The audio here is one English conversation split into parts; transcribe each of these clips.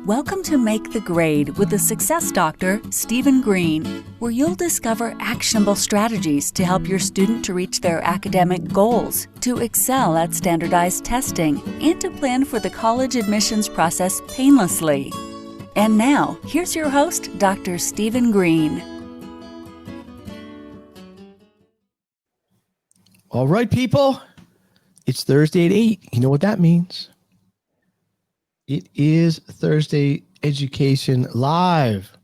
Welcome to Make the Grade with the Success Doctor, Stephen Green, where you'll discover actionable strategies to help your student to reach their academic goals, to excel at standardized testing, and to plan for the college admissions process painlessly. And now, here's your host, Dr. Stephen Green. All right, people. It's Thursday at 8. You know what that means. It is Thursday Education Live.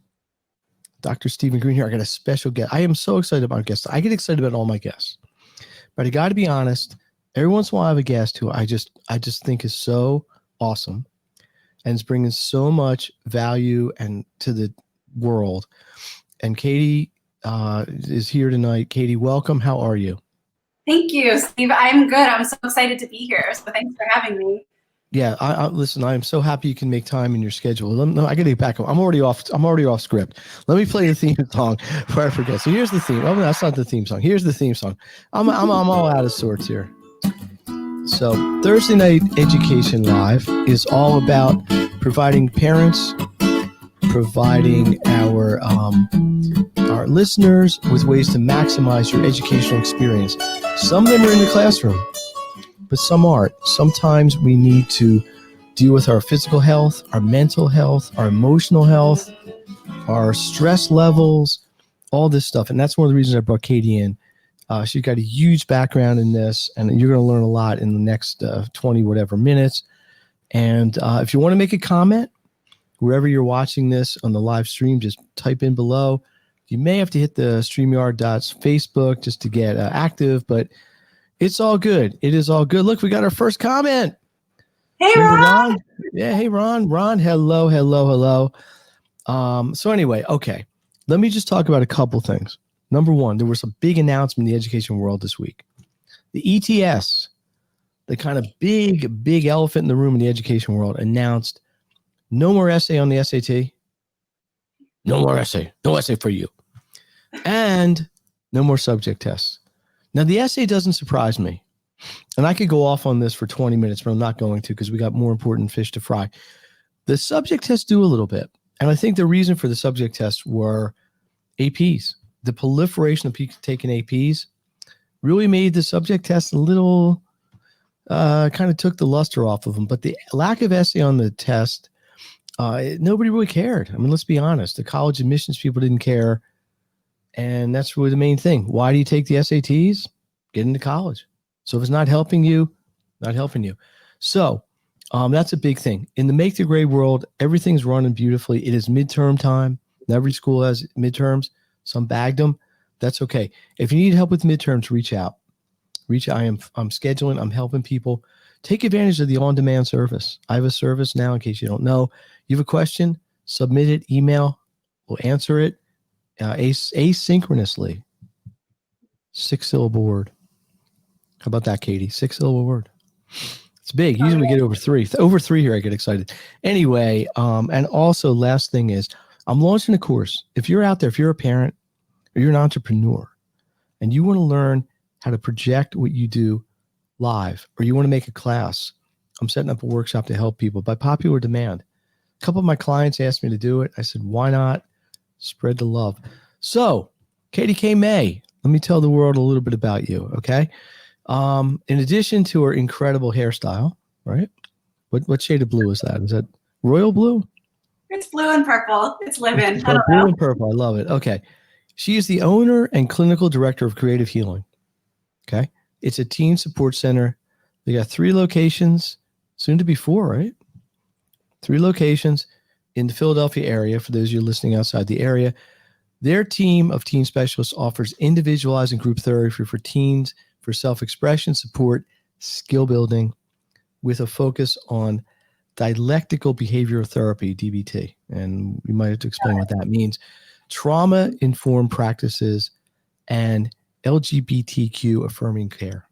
Dr. Stephen Green here. I got a special guest. I am so excited about guests. I get excited about all my guests. But I got to be honest, every once in a while I have a guest who I just think is so awesome and is bringing so much value and to the world. And Katie is here tonight. Katie, welcome. How are you? Thank you, Steve. I'm good. I'm so excited to be here. So thanks for having me. Yeah, listen, I am so happy you can make time in your schedule. I got to get back. I'm already off script. Let me play the theme song before I forget. So here's the theme. Oh, that's not the theme song. Here's the theme song. I'm all out of sorts here. So Thursday Night Education Live is all about providing parents, providing our listeners with ways to maximize your educational experience. Some of them are in the classroom, but some aren't. Sometimes we need to deal with our physical health, our mental health, our emotional health, our stress levels, all this stuff. And that's one of the reasons I brought Katie in. She's got a huge background in this, and you're going to learn a lot in the next 20 whatever minutes. And if you want to make a comment, wherever you're watching this on the live stream, just type in below. You may have to hit the StreamYard.Facebook just to get active, but it's all good. It is all good. Look, we got our first comment. Hey, Ron. Yeah, hey, Ron. Ron, hello. So anyway, okay. Let me just talk about a couple things. Number one, there was a big announcement in the education world this week. The ETS, the kind of big elephant in the room in the education world, announced no more essay on the SAT. No more essay. No essay for you. And no more subject tests. Now, the essay doesn't surprise me. And I could go off on this for 20 minutes, but I'm not going to because we got more important fish to fry. The subject tests do a little bit. And I think the reason for the subject tests were APs. The proliferation of people taking APs really made the subject tests a little, kind of took the luster off of them. But the lack of essay on the test, nobody really cared. I mean, let's be honest. The college admissions people didn't care. And that's really the main thing. Why do you take the SATs? Get into college. So if it's not helping you, not helping you. So that's a big thing. In the Make the Grade world, everything's running beautifully. It is midterm time. Every school has midterms. Some bagged them. That's okay. If you need help with midterms, reach out. I'm scheduling. I'm helping people. Take advantage of the on-demand service. I have a service now in case you don't know. You have a question, submit it, email. We'll answer it. Asynchronously. 6-syllable word. How about that, Katie? 6-syllable word. It's big. Usually we get over 3. Over 3 here, I get excited. Anyway, and also last thing is I'm launching a course. If you're out there, if you're a parent or you're an entrepreneur and you want to learn how to project what you do live, or you want to make a class, I'm setting up a workshop to help people by popular demand. A couple of my clients asked me to do it. I said, why not? Spread the love. So, Katie K. May, let me tell the world a little bit about you, okay? In addition to her incredible hairstyle, right? What shade of blue is that? Is that royal blue? It's blue and purple. It's living. Blue and purple. I love it. Okay. She is the owner and clinical director of Creative Healing. Okay. It's a teen support center. They got 3 locations, soon to be 4, right? 3 locations in the Philadelphia area, for those of you listening outside the area. Their team of teen specialists offers individualized and group therapy for teens for self-expression, support, skill building, with a focus on dialectical behavioral therapy, DBT. And we might have to explain what that means. Trauma-informed practices and LGBTQ affirming care.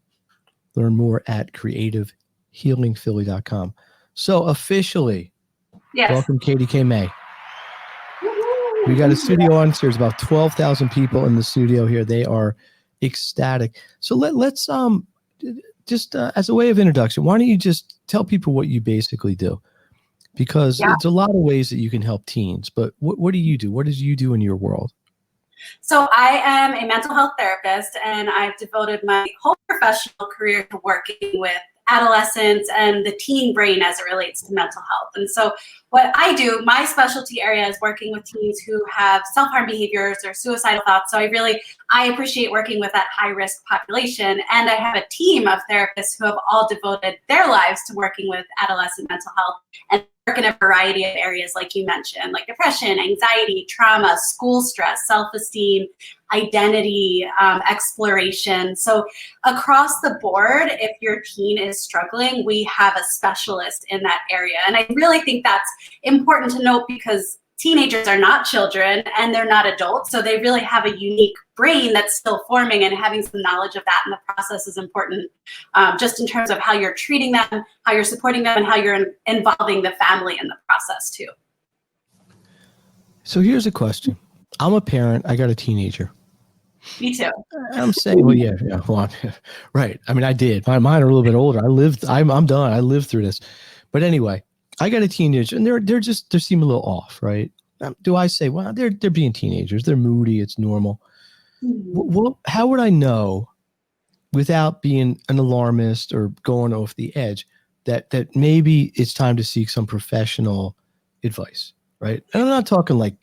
Learn more at creativehealingphilly.com. So officially, yes. Welcome, Katie K. May. We got a studio on. There's about 12,000 people in the studio here. They are ecstatic. So let's just as a way of introduction, why don't you just tell people what you basically do? Because Yeah. it's a lot of ways that you can help teens. But what do you do? What does you do in your world? So I am a mental health therapist, and I've devoted my whole professional career to working with adolescents and the teen brain as it relates to mental health. And so what I do, my specialty area is working with teens who have self-harm behaviors or suicidal thoughts. So I appreciate working with that high-risk population. And I have a team of therapists who have all devoted their lives to working with adolescent mental health and work in a variety of areas, like you mentioned, like depression, anxiety, trauma, school stress, self-esteem, identity, exploration. So across the board, if your teen is struggling, we have a specialist in that area. And I really think that's important to note, because teenagers are not children and they're not adults. So they really have a unique brain that's still forming, and having some knowledge of that in the process is important, just in terms of how you're treating them, how you're supporting them, and how you're involving the family in the process too. So here's a question. I'm a parent. I got a teenager. Me too. I'm saying, well, yeah, well, right. I mean, I did. Mine are a little bit older. I'm done. I lived through this. But anyway, I got a teenager, and they seem a little off, right? Do I say, well, they're being teenagers. They're moody. It's normal. Well, how would I know, without being an alarmist or going off the edge, that maybe it's time to seek some professional advice, right? And I'm not talking like,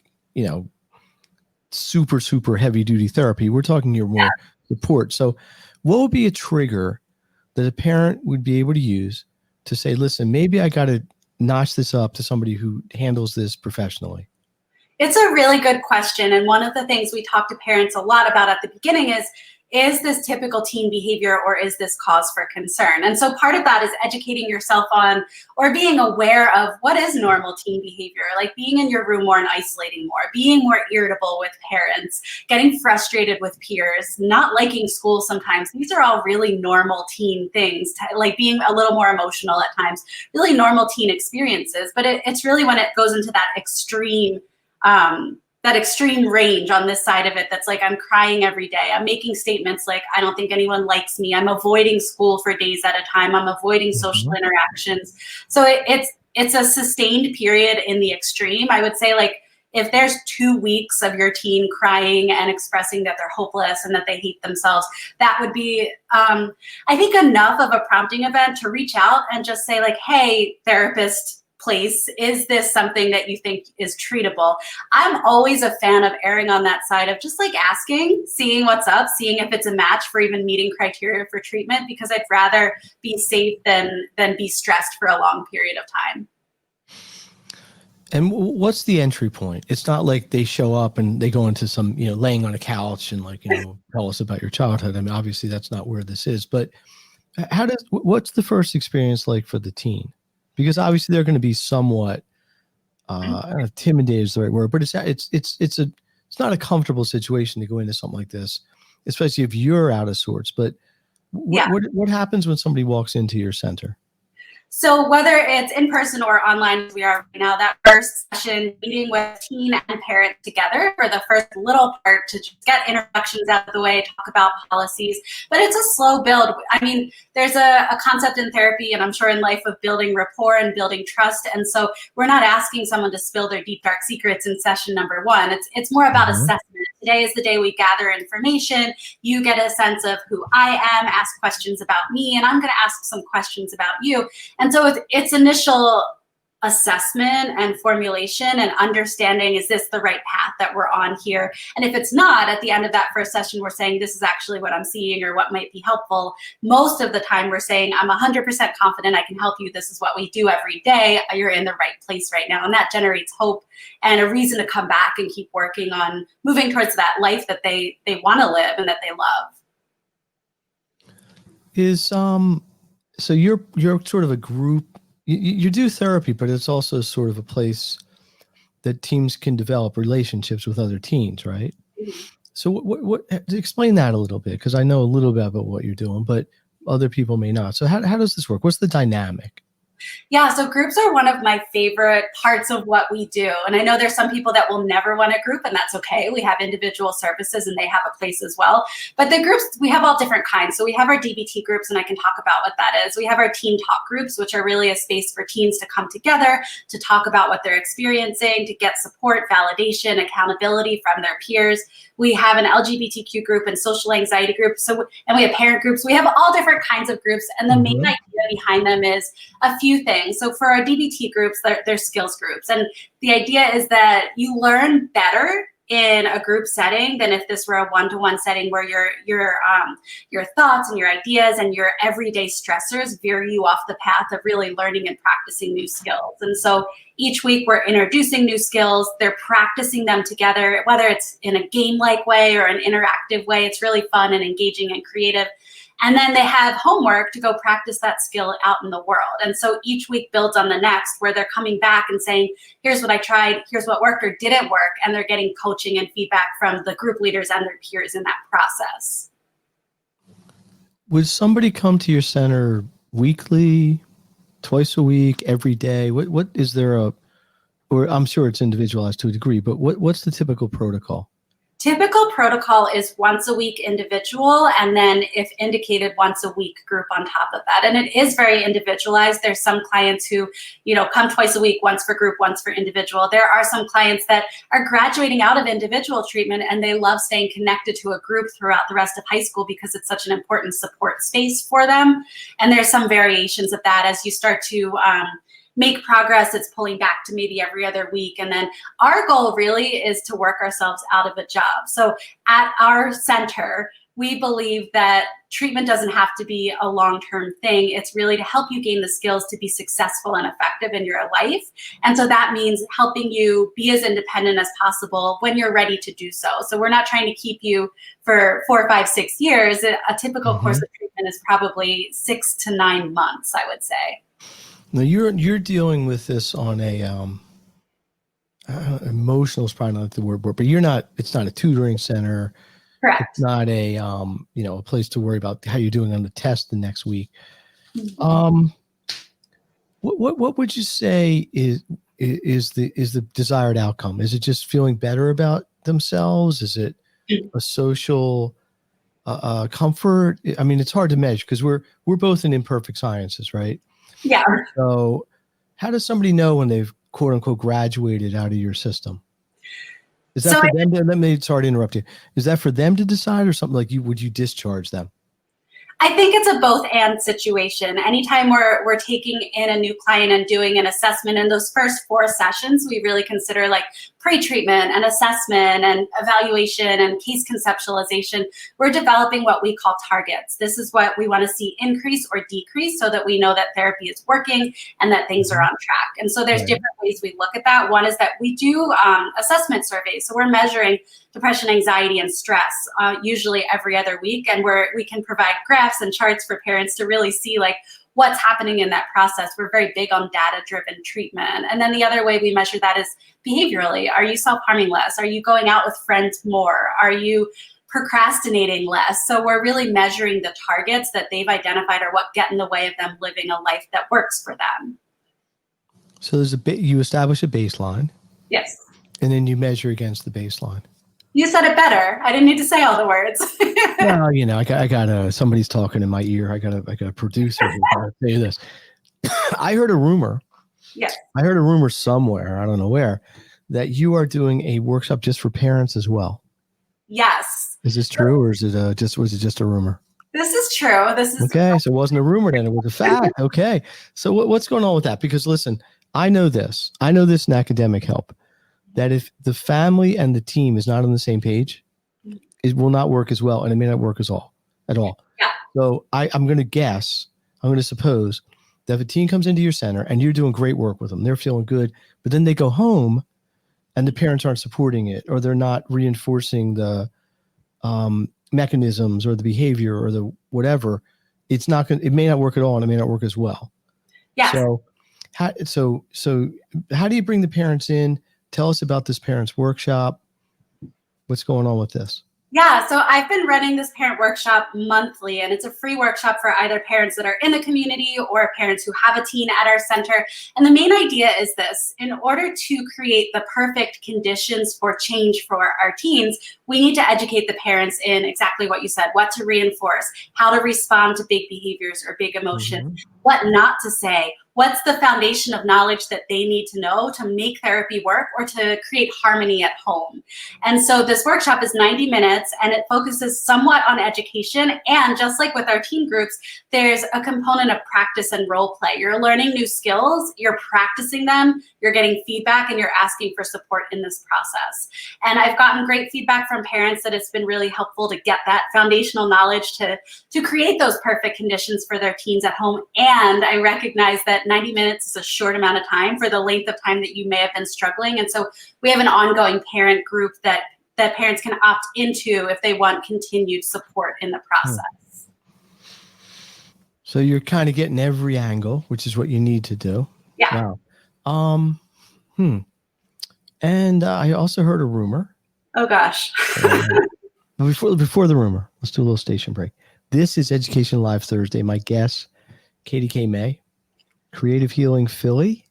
super, super heavy duty therapy. We're talking your more support. So what would be a trigger that a parent would be able to use to say, listen, maybe I got to notch this up to somebody who handles this professionally? It's a really good question. And one of the things we talk to parents a lot about at the beginning is this typical teen behavior, or is this cause for concern? And so part of that is educating yourself on, or being aware of, what is normal teen behavior, like being in your room more and isolating more, being more irritable with parents, getting frustrated with peers, not liking school sometimes. These are all really normal teen things, like being a little more emotional at times, really normal teen experiences. But it's really when it goes into that extreme range on this side of it, that's like, I'm crying every day. I'm making statements like, I don't think anyone likes me. I'm avoiding school for days at a time. I'm avoiding social interactions. So it's a sustained period in the extreme. I would say, like, if there's 2 weeks of your teen crying and expressing that they're hopeless and that they hate themselves, that would be, I think, enough of a prompting event to reach out and just say, like, hey, therapist, place, is this something that you think is treatable? I'm always a fan of erring on that side of just like asking, seeing what's up, seeing if it's a match for even meeting criteria for treatment, because I'd rather be safe than be stressed for a long period of time. And what's the entry point? It's not like they show up and they go into some, laying on a couch and like, tell us about your childhood. I mean, obviously that's not where this is, but what's the first experience like for the teen? Because obviously they're going to be somewhat, I don't know if intimidated is the right word, but it's not a comfortable situation to go into something like this, especially if you're out of sorts. But what happens when somebody walks into your center? So whether it's in person or online, as we are right now, that first session, meeting with teen and parent together for the first little part to just get introductions out of the way, talk about policies. But it's a slow build. I mean, there's a concept in therapy, and I'm sure in life, of building rapport and building trust. And so we're not asking someone to spill their deep, dark secrets in session number one. It's more about assessment. Today is the day we gather information. You get a sense of who I am, ask questions about me, and I'm going to ask some questions about you. And so it's initial assessment and formulation and understanding, is this the right path that we're on here? And if it's not, at the end of that first session, we're saying, this is actually what I'm seeing or what might be helpful. Most of the time we're saying, I'm 100% confident I can help you. This is what we do every day. You're in the right place right now. And that generates hope and a reason to come back and keep working on moving towards that life that they want to live and that they love. So you're sort of a group, you do therapy, but it's also sort of a place that teams can develop relationships with other teens, right? So what explain that a little bit, because I know a little bit about what you're doing, but other people may not. So how does this work? What's the dynamic? Yeah, so groups are one of my favorite parts of what we do. And I know there's some people that will never want a group, and that's okay. We have individual services and they have a place as well. But the groups, we have all different kinds. So we have our DBT groups, and I can talk about what that is. We have our teen talk groups, which are really a space for teens to come together, to talk about what they're experiencing, to get support, validation, accountability from their peers. We have an LGBTQ group and social anxiety group. And we have parent groups. We have all different kinds of groups. And the main idea behind them is a few things. So for our DBT groups, they're skills groups. And the idea is that you learn better in a group setting than if this were a one-to-one setting where your thoughts and your ideas and your everyday stressors veer you off the path of really learning and practicing new skills. And so each week we're introducing new skills. They're practicing them together, whether it's in a game-like way or an interactive way. It's really fun and engaging and creative. And then they have homework to go practice that skill out in the world. And so each week builds on the next, where they're coming back and saying, here's what I tried, here's what worked or didn't work. And they're getting coaching and feedback from the group leaders and their peers in that process. Would somebody come to your center weekly, twice a week, every day? What is there or I'm sure it's individualized to a degree, but what's the typical protocol? Typical protocol is once a week individual, and then if indicated, once a week group on top of that. And it is very individualized. There's some clients who, come twice a week, once for group, once for individual. There are some clients that are graduating out of individual treatment and they love staying connected to a group throughout the rest of high school because it's such an important support space for them. And there's some variations of that as you start to make progress. It's pulling back to maybe every other week. And then our goal really is to work ourselves out of a job. So at our center, we believe that treatment doesn't have to be a long-term thing. It's really to help you gain the skills to be successful and effective in your life. And so that means helping you be as independent as possible when you're ready to do so. So we're not trying to keep you for 4, 5, 6 years. A typical course of treatment is probably 6 to 9 months, I would say. Now you're dealing with this on a emotional is probably not the word, but it's not a tutoring center. Correct. It's not a a place to worry about how you're doing on the test the next week. What would you say is the desired outcome? Is it just feeling better about themselves? Is it a social comfort? I mean, it's hard to measure because we're both in imperfect sciences, right? Yeah. So how does somebody know when they've quote unquote graduated out of your system? Is that for them sorry to interrupt you. Is that for them to decide or something like would you discharge them? I think it's a both and situation. Anytime we're taking in a new client and doing an assessment in those first 4 sessions, we really consider like pre-treatment and assessment and evaluation and case conceptualization. We're developing what we call targets. This is what we want to see increase or decrease so that we know that therapy is working and that things are on track. And so there's different ways we look at that. One is that we do assessment surveys. So we're measuring depression, anxiety, and stress usually every other week. And we can provide graphs and charts for parents to really see like what's happening in that process. We're very big on data-driven treatment. And then the other way we measure that is behaviorally. Are you self-harming less? Are you going out with friends more? Are you procrastinating less? So we're really measuring the targets that they've identified are what get in the way of them living a life that works for them. So there's you establish a baseline. Yes. And then you measure against the baseline. You said it better. I didn't need to say all the words. Well, I got somebody's talking in my ear. I got a producer who can say this. I heard a rumor. Yes. I heard a rumor somewhere, I don't know where, that you are doing a workshop just for parents as well. Yes. Is this true, or was it just a rumor? This is true. Okay. So it wasn't a rumor then; it was a fact. Okay. So what's going on with that? Because listen, I know this in academic help, that if the family and the team is not on the same page, it will not work as well, and it may not work at all. Yeah. So I'm going to suppose that if a teen comes into your center and you're doing great work with them, they're feeling good, but then they go home and the parents aren't supporting it, or they're not reinforcing the mechanisms or the behavior or the whatever, it may not work at all, and it may not work as well. Yes. So how do you bring the parents in? Tell us about this parents workshop. What's going on with this? Yeah, so I've been running this parent workshop monthly, and it's a free workshop for either parents that are in the community or parents who have a teen at our center. And the main idea is this: in order to create the perfect conditions for change for our teens, we need to educate the parents in exactly what you said, what to reinforce, how to respond to big behaviors or big emotions, what not to say. What's the foundation of knowledge that they need to know to make therapy work or to create harmony at home? And so this workshop is 90 minutes, and it focuses somewhat on education. And just like with our teen groups, there's a component of practice and role play. You're learning new skills, you're practicing them, you're getting feedback, and you're asking for support in this process. And I've gotten great feedback from parents that it's been really helpful to get that foundational knowledge to create those perfect conditions for their teens at home. And I recognize that 90 minutes is a short amount of time for the length of time that you may have been struggling. And so we have an ongoing parent group that parents can opt into if they want continued support in the process. So you're kind of getting every angle, which is what you need to do. Yeah. Wow. And I also heard a rumor. Oh gosh. Before the rumor, let's do a little station break. This is Education Live Thursday. My guest, Katie K. May, Creative Healing Philly,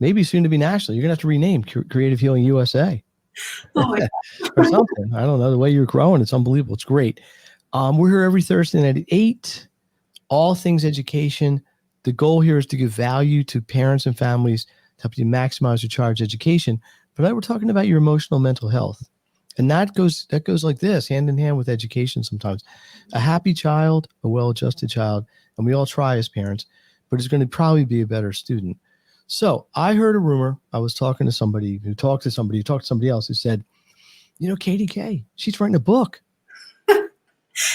maybe soon to be national. You're gonna have to rename Creative Healing USA. Oh my God. Or something. I don't know. The way you're growing, it's unbelievable. It's great. We're here every Thursday night at 8. All things education. The goal here is to give value to parents and families to help you maximize your child's education. But we're talking about your emotional mental health. And that goes like this, hand in hand with education sometimes. A happy child, a well-adjusted child, and we all try as parents, but it's going to probably be a better student. So I heard a rumor. I was talking to somebody who talked to somebody else who said, Katie K, she's writing a book.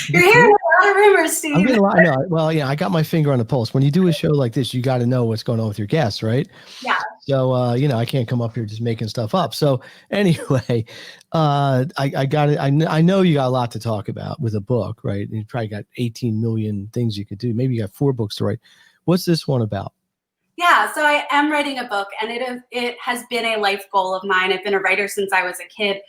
You're hearing a lot of rumors, Steve. I'm getting a lot. No, well, I got my finger on the pulse. When you do a show like this, you got to know what's going on with your guests, right? Yeah. So, I can't come up here just making stuff up. So anyway, I got it. I know you got a lot to talk about with a book, right? You probably got 18 million things you could do. Maybe you got 4 books to write. What's this one about? Yeah, so I am writing a book, and it has been a life goal of mine. I've been a writer since I was a kid.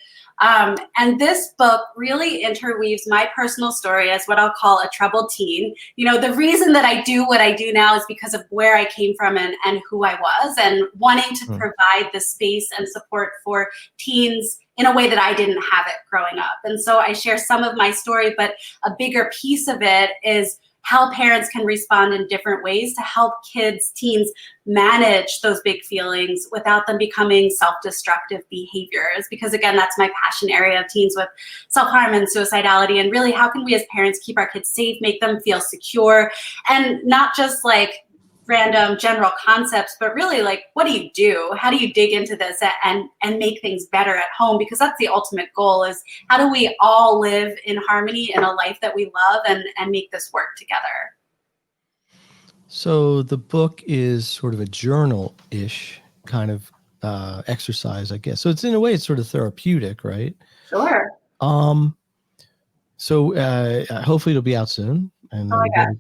And this book really interweaves my personal story as what I'll call a troubled teen. The reason that I do what I do now is because of where I came from and who I was, and wanting to provide the space and support for teens in a way that I didn't have it growing up. And so I share some of my story, but a bigger piece of it is how parents can respond in different ways to help teens manage those big feelings without them becoming self-destructive behaviors. Because again, that's my passion area of teens with self-harm and suicidality. And really, how can we as parents keep our kids safe, make them feel secure, and not just like random general concepts, but really like, what do you do? How do you dig into this and make things better at home? Because that's the ultimate goal, is how do we all live in harmony in a life that we love and make this work together? So the book is sort of a journal-ish kind of exercise, I guess. So it's in a way, it's sort of therapeutic, right? Sure. So hopefully it'll be out soon. And oh my God.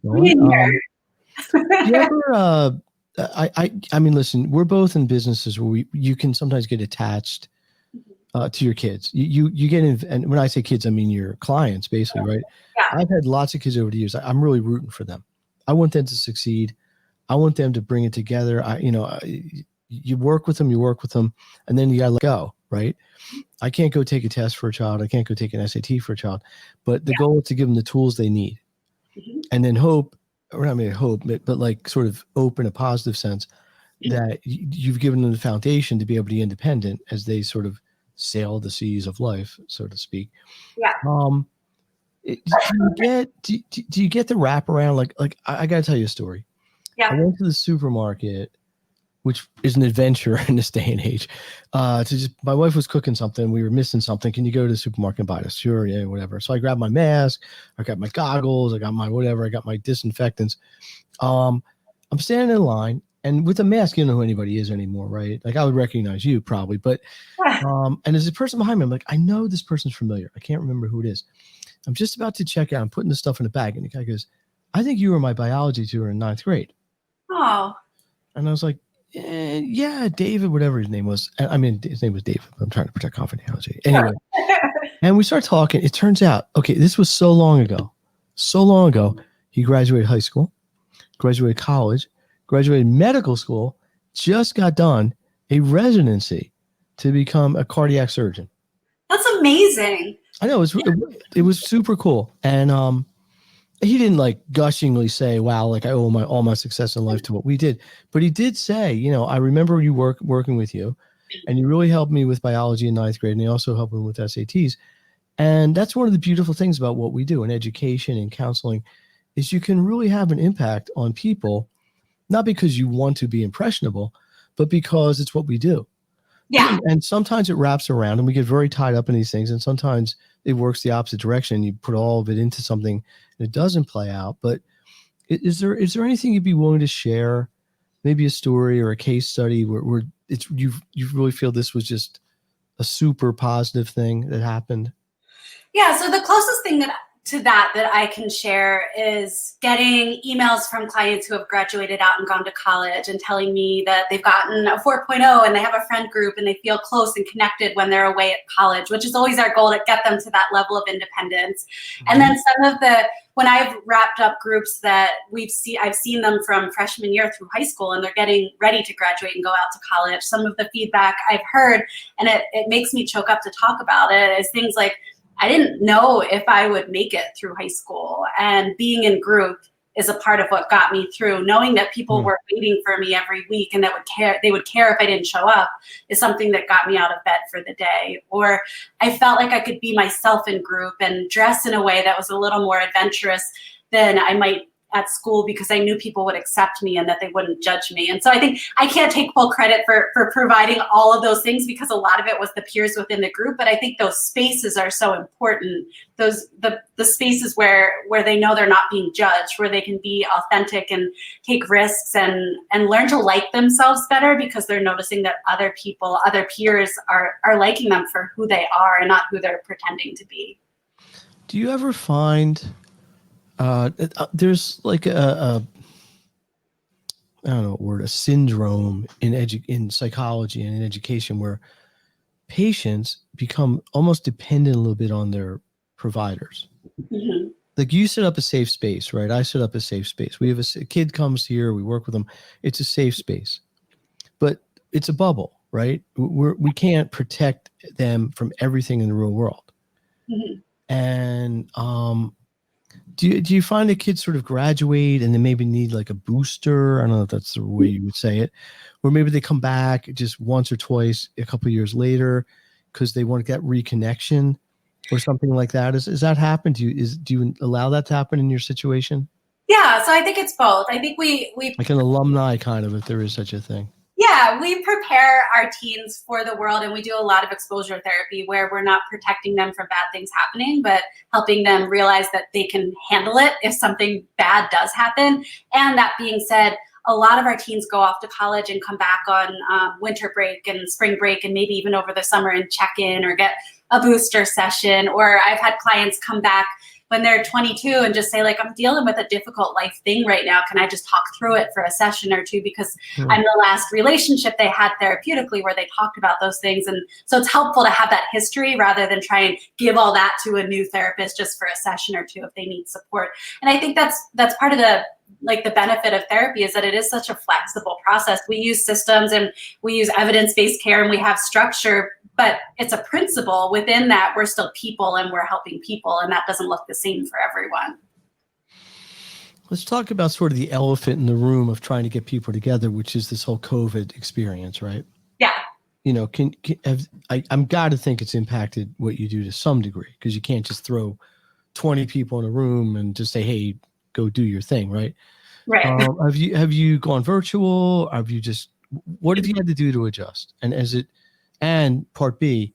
do you ever, I mean, listen, we're both in businesses where you can sometimes get attached to your kids. You get in, and when I say kids, I mean your clients, basically, right? Yeah. I've had lots of kids over the years. I'm really rooting for them. I want them to succeed. I want them to bring it together. You work with them, and then you gotta let go, right? I can't go take a test for a child. I can't go take an SAT for a child, but the goal is to give them the tools they need, and then hope. Or not maybe hope, but like sort of hope in a positive sense that you've given them the foundation to be able to be independent as they sort of sail the seas of life, so to speak. Yeah. Do you get the wraparound? Like I got to tell you a story. Yeah. I went to the supermarket, which is an adventure in this day and age. My wife was cooking something. We were missing something. Can you go to the supermarket and buy this? Sure, yeah, whatever. So I grabbed my mask. I got my goggles. I got my whatever. I got my disinfectants. I'm standing in line, and with a mask, you don't know who anybody is anymore, right? Like I would recognize you probably, but and there's a person behind me. I'm like, I know this person's familiar. I can't remember who it is. I'm just about to check out. I'm putting the stuff in a bag, and the guy goes, "I think you were my biology tutor in 9th grade." Oh. And I was like, yeah, David, whatever his name was. I mean, his name was David. I'm trying to protect confidentiality. Anyway, And we start talking. It turns out, okay, this was so long ago. So long ago, he graduated high school, graduated college, graduated medical school, just got done a residency to become a cardiac surgeon. That's amazing. I know it was super cool. And he didn't like gushingly say, wow, like I owe all my success in life to what we did. But he did say, you know, I remember you working with you and you really helped me with biology in ninth grade. And you also helped me with SATs. And that's one of the beautiful things about what we do in education and counseling is you can really have an impact on people, not because you want to be impressionable, but because it's what we do. Yeah. And sometimes it wraps around and we get very tied up in these things. And sometimes it works the opposite direction. You put all of it into something and it doesn't play out. But is there anything you'd be willing to share? Maybe a story or a case study where it's you really feel this was just a super positive thing that happened? Yeah, so the closest thing to that I can share is getting emails from clients who have graduated out and gone to college and telling me that they've gotten a 4.0 and they have a friend group and they feel close and connected when they're away at college, which is always our goal to get them to that level of independence. Mm-hmm. And then when I've wrapped up groups that I've seen them from freshman year through high school and they're getting ready to graduate and go out to college, some of the feedback I've heard, and it makes me choke up to talk about it, is things like, I didn't know if I would make it through high school, and being in group is a part of what got me through. Knowing that people were waiting for me every week and they would care if I didn't show up is something that got me out of bed for the day. Or I felt like I could be myself in group and dress in a way that was a little more adventurous than I might at school because I knew people would accept me and that they wouldn't judge me. And so I think I can't take full credit for providing all of those things because a lot of it was the peers within the group. But I think those spaces are so important. The spaces where they know they're not being judged, where they can be authentic and take risks and learn to like themselves better because they're noticing that other peers are liking them for who they are and not who they're pretending to be. Do you ever find there's like a syndrome in psychology and in education where patients become almost dependent a little bit on their providers. Mm-hmm. Like you set up a safe space, right? I set up a safe space. We have a kid comes here, we work with them. It's a safe space, but it's a bubble, right? We can't protect them from everything in the real world. Mm-hmm. And do you find that kids sort of graduate and then maybe need like a booster? I don't know if that's the way you would say it. Or maybe they come back just once or twice a couple of years later because they want to get reconnection or something like that. Does that happen? Do you allow that to happen in your situation? Yeah, so I think it's both. I think we like an alumni kind of, if there is such a thing. Yeah, we prepare our teens for the world and we do a lot of exposure therapy where we're not protecting them from bad things happening, but helping them realize that they can handle it if something bad does happen. And that being said, a lot of our teens go off to college and come back on winter break and spring break and maybe even over the summer and check in or get a booster session. Or I've had clients come back when they're 22 and just say, like, I'm dealing with a difficult life thing right now. Can I just talk through it for a session or two? Because I'm the last relationship they had therapeutically where they talked about those things. And so it's helpful to have that history rather than try and give all that to a new therapist just for a session or two if they need support. And I think that's part of the benefit of therapy is that it is such a flexible process. We use systems and we use evidence-based care and we have structure, but it's a principle. Within that, we're still people and we're helping people, and that doesn't look the same for everyone. Let's talk about sort of the elephant in the room of trying to get people together, which is this whole COVID experience, right? Yeah. You know, I'm got to think it's impacted what you do to some degree, because you can't just throw 20 people in a room and just say, hey, go do your thing, right? Right. Have you gone virtual? What have you had to do to adjust? And part B,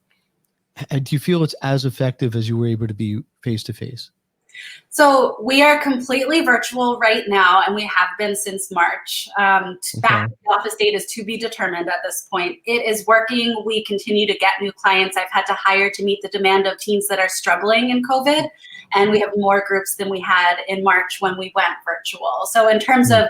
do you feel it's as effective as you were able to be face-to-face? So we are completely virtual right now, and we have been since March. Back to the office date is to be determined at this point. It is working. We continue to get new clients. I've had to hire to meet the demand of teens that are struggling in COVID, and we have more groups than we had in March when we went virtual. So in terms of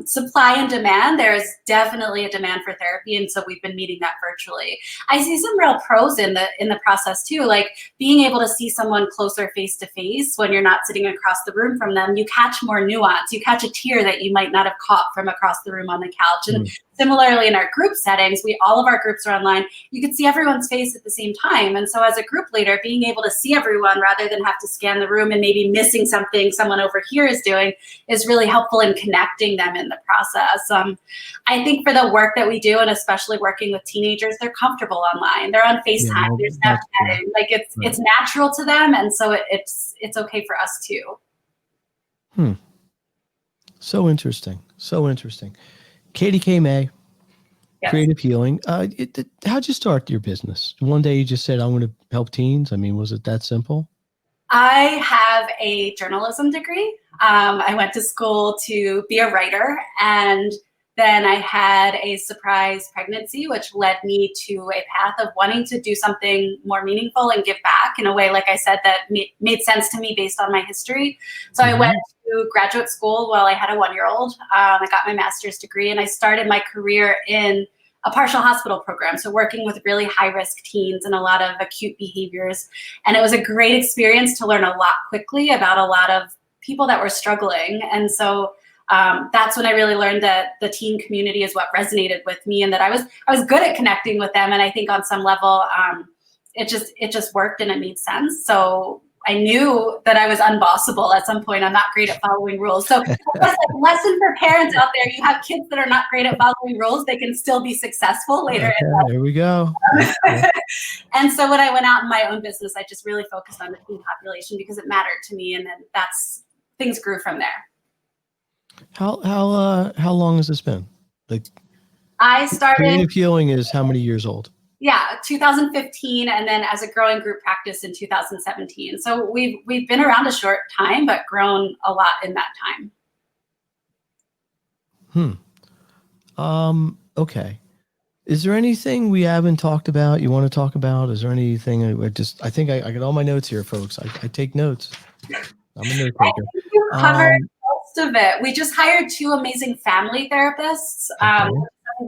supply and demand, there is definitely a demand for therapy, and so we've been meeting that virtually. I see some real pros in the process too, like being able to see someone closer face to face when you're not sitting across the room from them. You catch more nuance. You catch a tear that you might not have caught from across the room on the couch. And similarly, in our group settings, all of our groups are online. You can see everyone's face at the same time, and so as a group leader, being able to see everyone rather than have to scan the room and maybe missing something someone over here is doing is really helpful in connecting them in the process. I think for the work that we do, and especially working with teenagers, they're comfortable online. They're on FaceTime. They're Snapchatting. Like it's natural to them, and so it's okay for us too. So interesting. So interesting. Katie K. May, yes. Creative Healing. How'd you start your business? One day you just said, "I want to help teens." I mean, was it that simple? I have a journalism degree. I went to school to be a writer, and then I had a surprise pregnancy, which led me to a path of wanting to do something more meaningful and give back in a way, like I said, that made sense to me based on my history. So I went to graduate school while I had a 1-year-old. I got my master's degree, and I started my career in a partial hospital program. So working with really high-risk teens and a lot of acute behaviors. And it was a great experience to learn a lot quickly about a lot of people that were struggling. And so that's when I really learned that the teen community is what resonated with me, and that I was good at connecting with them. And I think on some level, it just worked and it made sense. So I knew that I was unbossable at some point. I'm not great at following rules. So that's a lesson for parents out there. You have kids that are not great at following rules. They can still be successful later. Okay, here we go. And so when I went out in my own business, I just really focused on the teen population because it mattered to me. And then things grew from there. How long has this been? Like, I started. Creative Healing is how many years old? Yeah, 2015, and then as a growing group practice in 2017. So we've been around a short time, but grown a lot in that time. Okay. Is there anything we haven't talked about you want to talk about? Is there anything I think I got all my notes here, folks. I take notes. I'm a note taker. I think you covered most of it. We just hired 2 amazing family therapists.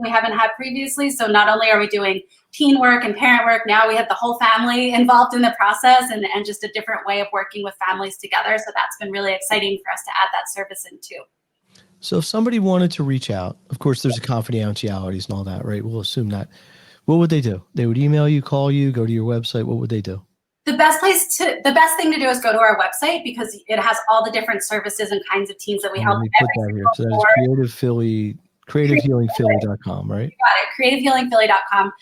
We haven't had previously. So not only are we doing teen work and parent work, now we have the whole family involved in the process, and just a different way of working with families together. So that's been really exciting for us to add that service in too. So if somebody wanted to reach out, of course there's a confidentialities and all that, right? We'll assume that. What would they do? They would email you, call you, go to your website. What would they do? The best thing to do is go to our website, because it has all the different services and kinds of teams that we help. Let me put that here. So that's creativehealingphilly.com, right? You got it. Creativehealingphilly.com.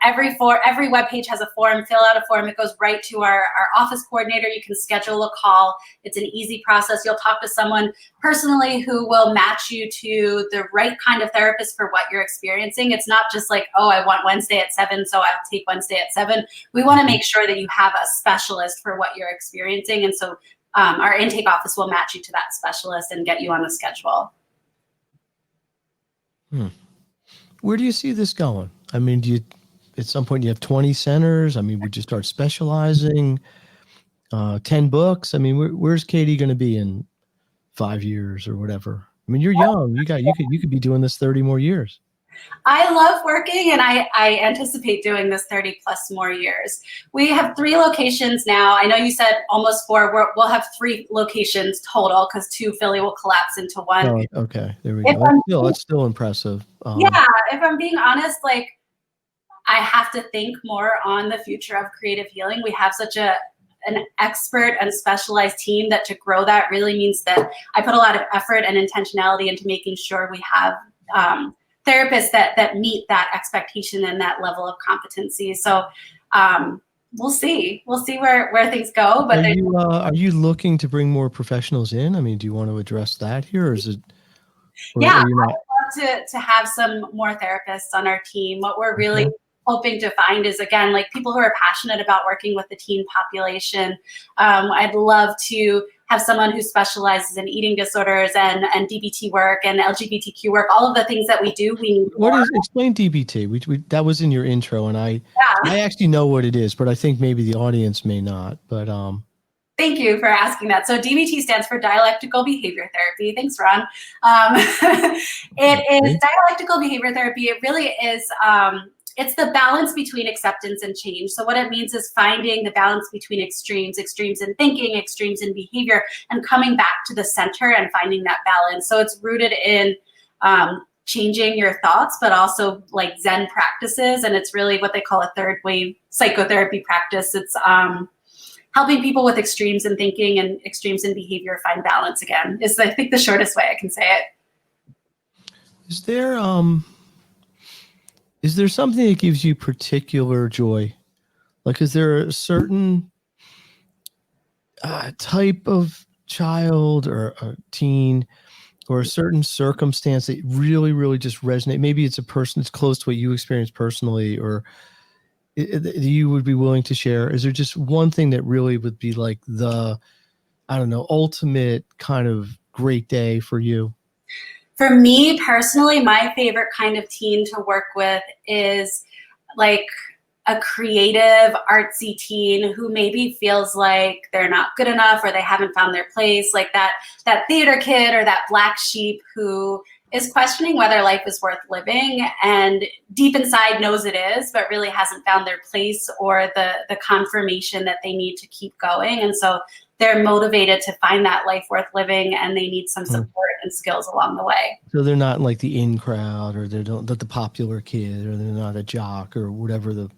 Every web page has a form. Fill out a form. It goes right to our office coordinator. You can schedule a call. It's an easy process. You'll talk to someone personally who will match you to the right kind of therapist for what you're experiencing. It's not just like, oh, I want Wednesday at 7, so I'll take Wednesday at 7. We want to make sure that you have a specialist for what you're experiencing. And so our intake office will match you to that specialist and get you on the schedule. Where do you see this going? I mean, at some point you have 20 centers? I mean, would you start specializing? 10 books? I mean, where's Katie going to be in 5 years or whatever? I mean, you're young. You could be doing this 30 more years. I love working, and I anticipate doing this 30 plus more years. We have 3 locations now. I know you said almost 4. We'll have 3 locations total, because 2 Philly will collapse into 1. Oh, okay, there we go. That's still impressive. Yeah, if I'm being honest, like, I have to think more on the future of Creative Healing. We have such an expert and specialized team that to grow that really means that I put a lot of effort and intentionality into making sure we have therapists that meet that expectation and that level of competency. So we'll see where things go. But are you looking to bring more professionals in? I mean, do you want to address that here, or is it? Yeah, I would love to have some more therapists on our team. What we're really hoping to find is, again, like people who are passionate about working with the teen population. I'd love to have someone who specializes in eating disorders and DBT work and LGBTQ work, all of the things that we do. We need more. Explain DBT. We that was in your intro, and I actually know what it is, but I think maybe the audience may not. But Thank you for asking that. So DBT stands for Dialectical Behavior Therapy. Thanks, Ron. It is dialectical behavior therapy. It really is, it's the balance between acceptance and change. So what it means is finding the balance between extremes in thinking, extremes in behavior, and coming back to the center and finding that balance. So it's rooted in changing your thoughts, but also like Zen practices. And it's really what they call a third wave psychotherapy practice. It's helping people with extremes in thinking and extremes in behavior find balance again is, I think, the shortest way I can say it. Is there something that gives you particular joy? Like, is there a certain type of child or a teen or a certain circumstance that really, really just resonate? Maybe it's a person that's close to what you experienced personally, or you would be willing to share. Is there just one thing that really would be like the, I don't know, ultimate kind of great day for you? For me personally, my favorite kind of teen to work with is like a creative, artsy teen who maybe feels like they're not good enough or they haven't found their place, like that theater kid or that black sheep who is questioning whether life is worth living and deep inside knows it is, but really hasn't found their place or the confirmation that they need to keep going. And so they're motivated to find that life worth living, and they need some support and skills along the way. So they're not like the in crowd, or they're not the popular kid, or they're not a jock, or whatever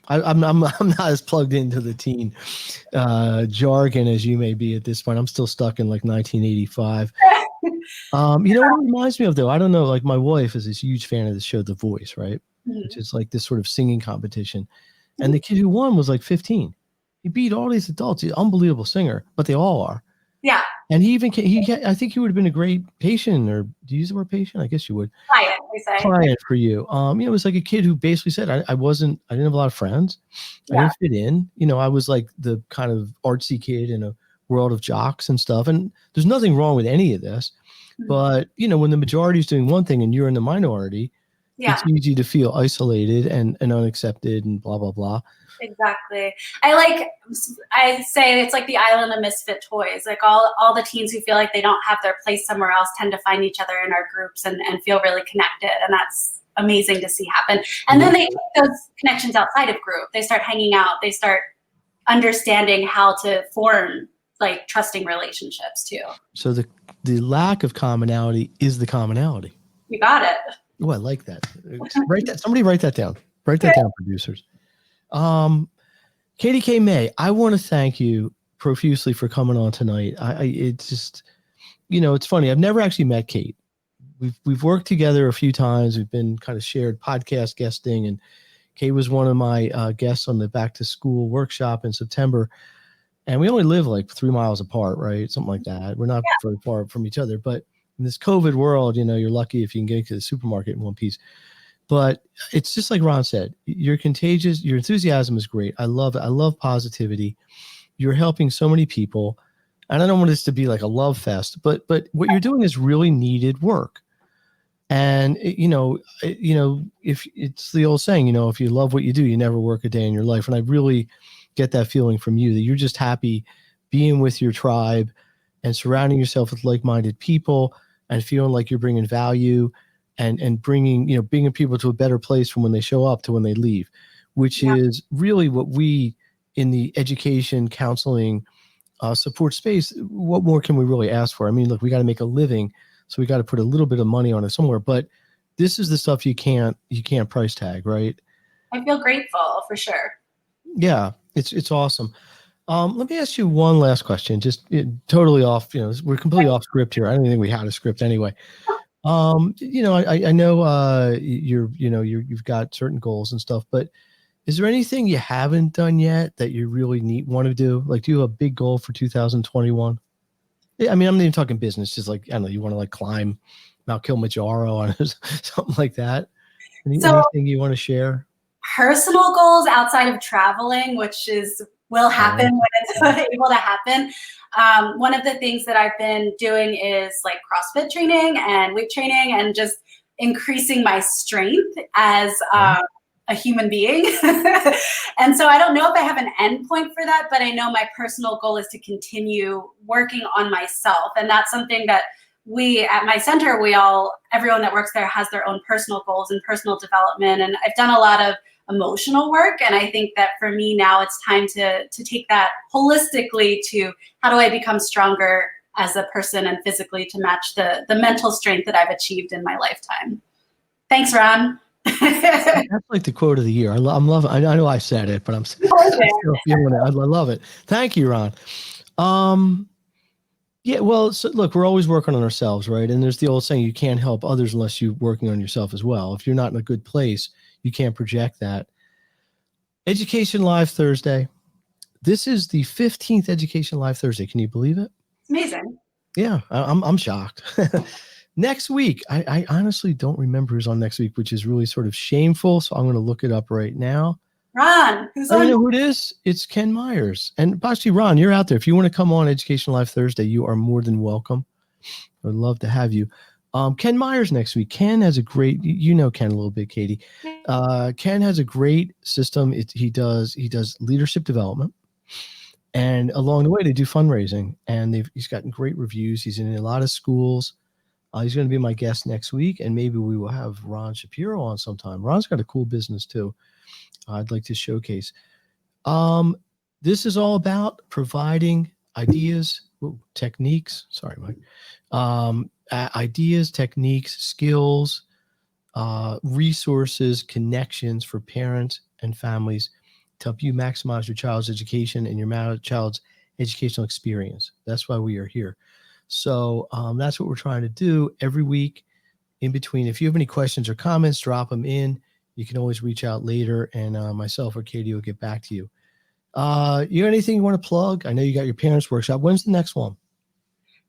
I'm not as plugged into the teen jargon as you may be at this point. I'm still stuck in like 1985. You know what it reminds me of, though? I don't know. Like, my wife is this huge fan of the show The Voice, right? Mm-hmm. Which is like this sort of singing competition. Mm-hmm. And the kid who won was like 15. He beat all these adults. He's an unbelievable singer, but they all are. Yeah. And I think he would have been a great patient, or do you use the word patient? I guess you would. Client, we say. Client for you. It was like a kid who basically said, I didn't have a lot of friends. Yeah. I didn't fit in. I was like the kind of artsy kid in a world of jocks and stuff. And there's nothing wrong with any of this. Mm-hmm. But, when the majority is doing one thing and you're in the minority, it's easy to feel isolated and unaccepted and blah, blah, blah. Exactly. I say it's like the island of misfit toys. Like all the teens who feel like they don't have their place somewhere else tend to find each other in our groups and feel really connected. And that's amazing to see happen. And then they take those connections outside of group. They start hanging out. They start understanding how to form like trusting relationships too. So the lack of commonality is the commonality. You got it. Oh, I like that. Somebody write that down. Write that down, producers. Katie K. May, I want to thank you profusely for coming on tonight. It's just, it's funny. I've never actually met Kate. We've worked together a few times. We've been kind of shared podcast guesting, and Kate was one of my guests on the back to school workshop in September. And we only live like 3 miles apart, right? Something like that. We're not very far from each other, but in this COVID world, you're lucky if you can get to the supermarket in one piece. But it's just like Ron said, you're contagious. Your enthusiasm is great. I love it. I love positivity. You're helping so many people. And I don't want this to be like a love fest, but what you're doing is really needed work. And, if it's the old saying, if you love what you do, you never work a day in your life. And I really get that feeling from you, that you're just happy being with your tribe and surrounding yourself with like-minded people and feeling like you're bringing value and bringing people to a better place from when they show up to when they leave, which is really what we in the education, counseling, support space, what more can we really ask for? I mean, look, we got to make a living, so we got to put a little bit of money on it somewhere, but this is the stuff you can't price tag, right? I feel grateful for sure. Yeah, it's awesome. Let me ask you one last question, just totally off, we're completely off script here. I don't think we had a script anyway. I know you've got certain goals and stuff, but is there anything you haven't done yet that you really want to do? Like, do you have a big goal for 2021? I mean, I'm not even talking business, just like, I don't know, you want to like climb Mount Kilimanjaro or something like that. Anything you want to share? Personal goals outside of traveling, which will happen when it's able to happen. One of the things that I've been doing is like CrossFit training and weight training and just increasing my strength as a human being. And so I don't know if I have an end point for that, but I know my personal goal is to continue working on myself. And that's something that we at my center, everyone that works there has their own personal goals and personal development. And I've done a lot of emotional work. And I think that for me now, it's time to take that holistically to how do I become stronger as a person and physically to match the mental strength that I've achieved in my lifetime. Thanks, Ron. That's like the quote of the year. I'm loving. I know I said it, but I'm still feeling it. I love it. Thank you, Ron. Yeah. Well, so look, we're always working on ourselves, right? And there's the old saying: you can't help others unless you're working on yourself as well. If you're not in a good place, you can't project that. Education Live Thursday. This is the 15th Education Live Thursday. Can you believe it? It's amazing. Yeah, I'm shocked. Next week, I honestly don't remember who's on next week, which is really sort of shameful. So I'm going to look it up right now. Ron, who's on? You know who it is? It's Ken Myers. And actually, Ron, you're out there. If you want to come on Education Live Thursday, you are more than welcome. I'd love to have you. Ken Myers next week. Ken has a great, you know Ken a little bit, Katie. Ken has a great system. He does leadership development. And along the way, they do fundraising. And he's gotten great reviews. He's in a lot of schools. He's going to be my guest next week, and maybe we will have Ron Shapiro on sometime. Ron's got a cool business too. I'd like to showcase. This is all about providing ideas, techniques. Sorry, Mike. Ideas, techniques, skills, resources, connections for parents and families to help you maximize your child's education and your child's educational experience. That's why we are here. So that's what we're trying to do every week in between. If you have any questions or comments, drop them in. You can always reach out later, and myself or Katie will get back to you. You got anything you want to plug? I know you got your parents' workshop. When's the next one?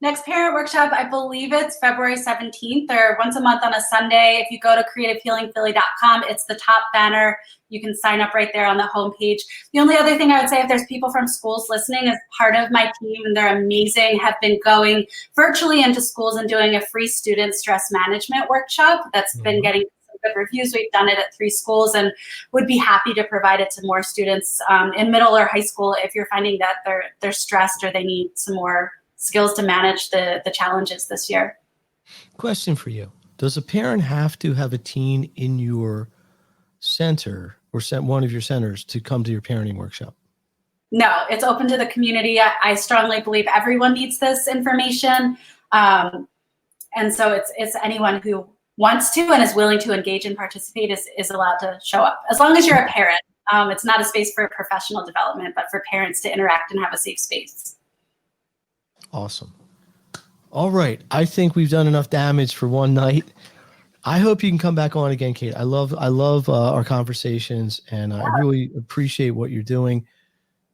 Next parent workshop, I believe it's February 17th or once a month on a Sunday. If you go to creativehealingphilly.com, it's the top banner. You can sign up right there on the homepage. The only other thing I would say, if there's people from schools listening, as part of my team, and they're amazing, have been going virtually into schools and doing a free student stress management workshop that's been getting some good reviews. We've done it at 3 schools and would be happy to provide it to more students in middle or high school if you're finding that they're stressed or they need some more skills to manage the challenges this year. Question for you. Does a parent have to have a teen in your center or one of your centers to come to your parenting workshop? No, it's open to the community. I strongly believe everyone needs this information. And so it's anyone who wants to and is willing to engage and participate is allowed to show up. As long as you're a parent, it's not a space for professional development, but for parents to interact and have a safe space. Awesome. All right. I think we've done enough damage for one night. I hope you can come back on again, Kate. I love our conversations, and I really appreciate what you're doing.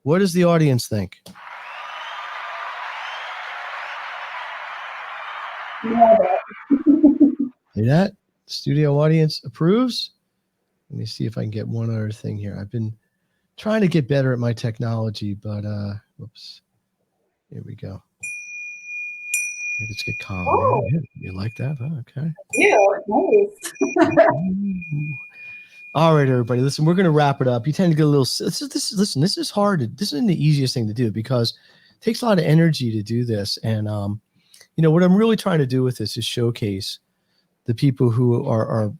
What does the audience think? Love it. See that? Studio audience approves. Let me see if I can get one other thing here. I've been trying to get better at my technology, but whoops. Here we go. Let's get calm. Oh. Yeah, you like that? Oh, okay. Nice. All right, everybody. Listen, we're going to wrap it up. You tend to get a little. This is hard. This isn't the easiest thing to do because it takes a lot of energy to do this. And what I'm really trying to do with this is showcase the people who are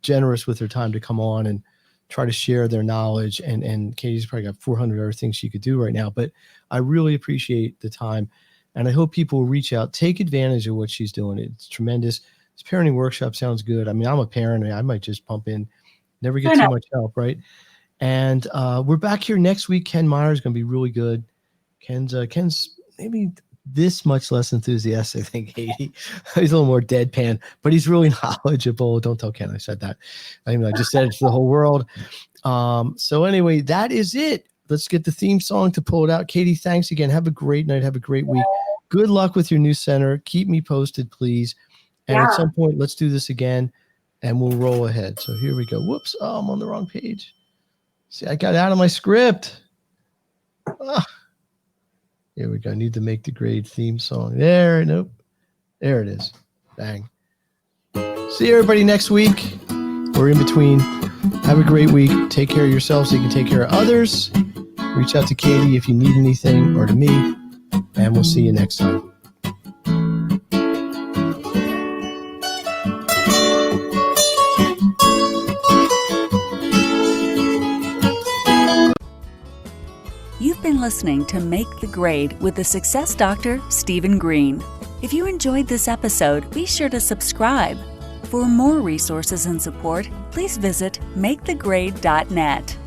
generous with their time to come on and try to share their knowledge. And Katie's probably got 400 other things she could do right now, but I really appreciate the time. And I hope people will reach out, take advantage of what she's doing. It's tremendous. This parenting workshop sounds good. I mean, I'm a parent. I might just pump in, never get too much help, right? And we're back here next week. Ken Myers is going to be really good. Ken's maybe this much less enthusiastic than Katie. He's a little more deadpan, but he's really knowledgeable. Don't tell Ken I said that. I just said it to the whole world. So anyway, that is it. Let's get the theme song to pull it out. Katie, thanks again. Have a great night. Have a great week. Good luck with your new center. Keep me posted, please. And at some point, let's do this again, and we'll roll ahead. So here we go. Whoops. Oh, I'm on the wrong page. See, I got out of my script. Here we go. I need to make the grade theme song. There. Nope. There it is. Bang. See everybody next week. We're in between. Have a great week. Take care of yourself so you can take care of others. Reach out to Katie if you need anything, or to me, and we'll see you next time. You've been listening to Make the Grade with the Success Doctor, Stephen Green. If you enjoyed this episode, be sure to subscribe. For more resources and support, please visit makethegrade.net.